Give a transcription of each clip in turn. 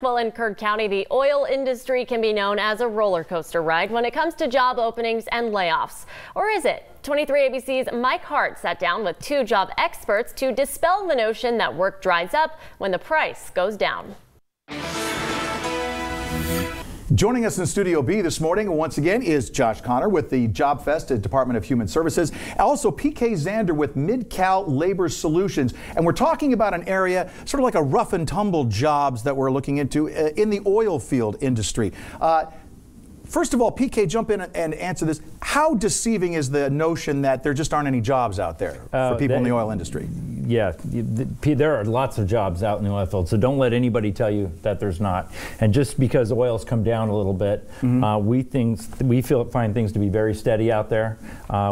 Well, in Kerr County, the oil industry can be known as a roller coaster ride when it comes to job openings and layoffs. Or is it? 23 ABC's Mike Hart sat down with two job experts to dispel the notion that work dries up when the price goes down. Joining us in Studio B this morning, once again, is Josh Connor with the Job Fest at Department of Human Services. Also, PK Zander with Mid-Cal Labor Solutions. And we're talking about an area, sort of like a rough and tumble jobs that we're looking into in the oil field industry. First of all, PK, jump in and answer this. How deceiving is the notion that there just aren't any jobs out there for people in the oil industry? Yeah, there are lots of jobs out in the oil field, so don't let anybody tell you that there's not. And just because oil's come down a little bit, we find things to be very steady out there.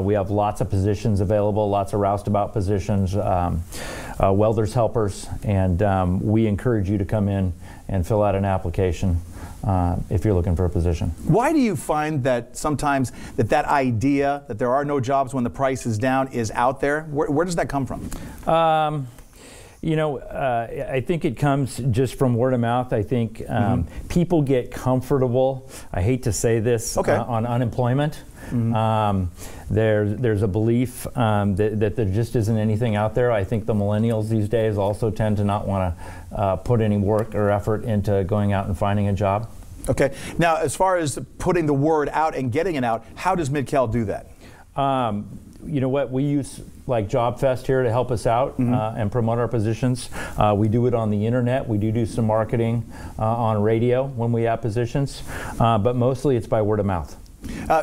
We have lots of positions available, lots of roustabout positions, welders, helpers, and we encourage you to come in and fill out an application if you're looking for a position. Why do you find that sometimes that idea that there are no jobs when the price is down is out there? Where does that come from? I think it comes just from word of mouth. I think people get comfortable, I hate to say this, on unemployment. There's a belief that there just isn't anything out there. I think the millennials these days also tend to not want to put any work or effort into going out and finding a job. Okay. Now, as far as putting the word out and getting it out, how does Mid-Cal do that? You know what, we use like Job Fest here to help us out and promote our positions. We do it on the internet. We do some marketing on radio when we have positions, but mostly it's by word of mouth.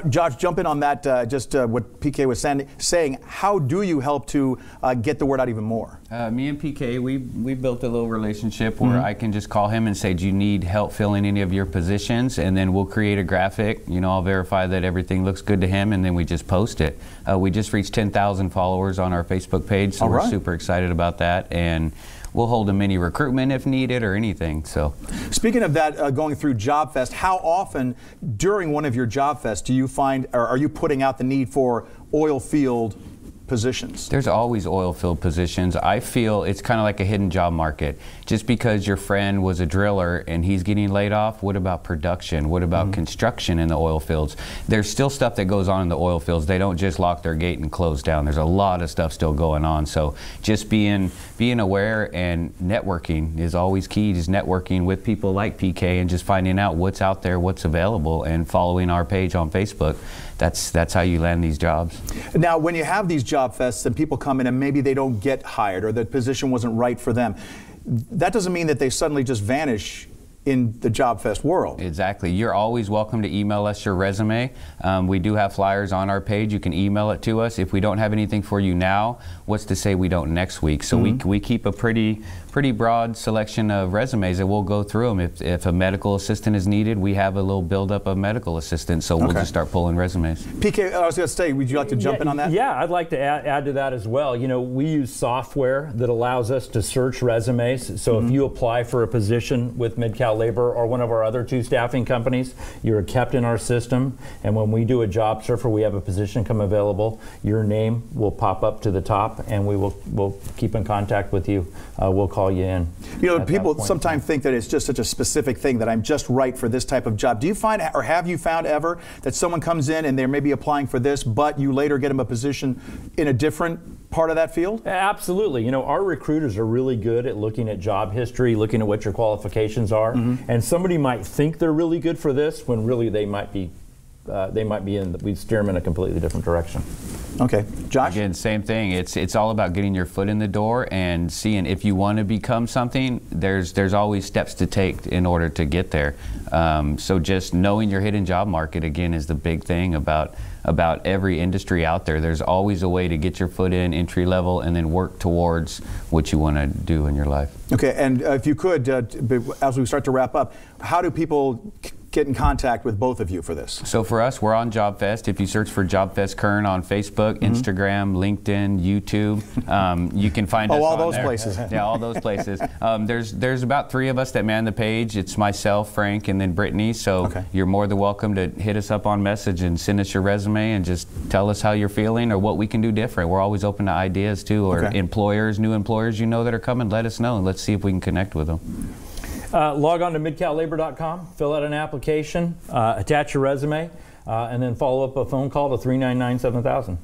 Josh, jump in on that, what PK was saying. How do you help to get the word out even more? Me and PK, we built a little relationship where I can just call him and say, do you need help filling any of your positions? And then we'll create a graphic. You know, I'll verify that everything looks good to him, and then we just post it. We just reached 10,000 followers on our Facebook page, so we're super excited about that. And we'll hold a mini recruitment if needed or anything. So, speaking of that, going through Job Fest, how often during one of your Job Fests do you find, or are you putting out the need for oil field positions? There's always oil field positions. I feel it's kind of like a hidden job market. Just because your friend was a driller and he's getting laid off, what about production? What about construction in the oil fields? There's still stuff that goes on in the oil fields. They don't just lock their gate and close down. There's a lot of stuff still going on. So just being aware and networking is always key. Just networking with people like PK and just finding out what's out there, what's available, and following our page on Facebook. That's how you land these jobs. Now, when you have these Job Fests and people come in and maybe they don't get hired or the position wasn't right for them, that doesn't mean that they suddenly just vanish in the Job Fest world. Exactly. You're always welcome to email us your resume. We do have flyers on our page. You can email it to us. If we don't have anything for you now, what's to say we don't next week? So we keep a pretty broad selection of resumes, and we'll go through them. If a medical assistant is needed, we have a little buildup of medical assistants, so we'll just start pulling resumes. PK, I was going to say, would you like to jump in on that? Yeah, I'd like to add to that as well. You know, we use software that allows us to search resumes. So if you apply for a position with Mid-Cal Labor or one of our other two staffing companies, you're kept in our system, and when we do a job search or we have a position come available, your name will pop up to the top, and we'll keep in contact with you. We'll call you in. You know, people sometimes think that it's just such a specific thing, that I'm just right for this type of job. Do you find, or have you found ever, that someone comes in and they're maybe applying for this, but you later get them a position in a different part of that field? Absolutely. You know, our recruiters are really good at looking at job history, looking at what your qualifications are, and somebody might think they're really good for this when really they might be we steer them in a completely different direction. Okay, Josh? Again, same thing. It's all about getting your foot in the door and seeing if you want to become something. There's always steps to take in order to get there. So just knowing your hidden job market, again, is the big thing about every industry out there. There's always a way to get your foot in, entry level, and then work towards what you want to do in your life. Okay, and if you could, as we start to wrap up, how do people get in contact with both of you for this? So for us, we're on Job Fest. If you search for Job Fest Kern on Facebook, Instagram, LinkedIn, YouTube, you can find us all on those there. places. Yeah, all those places. There's about 3 of us that man the page. It's myself, Frank, and then Brittany. So you're more than welcome to hit us up on message and send us your resume and just tell us how you're feeling or what we can do different. We're always open to ideas too, or employers, new employers that are coming, let us know and let's see if we can connect with them. Log on to midcallabor.com, fill out an application, attach your resume, and then follow up a phone call to 399-7000.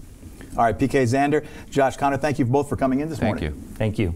All right, PK Zander, Josh Connor, thank you both for coming in this morning. Thank you. Thank you.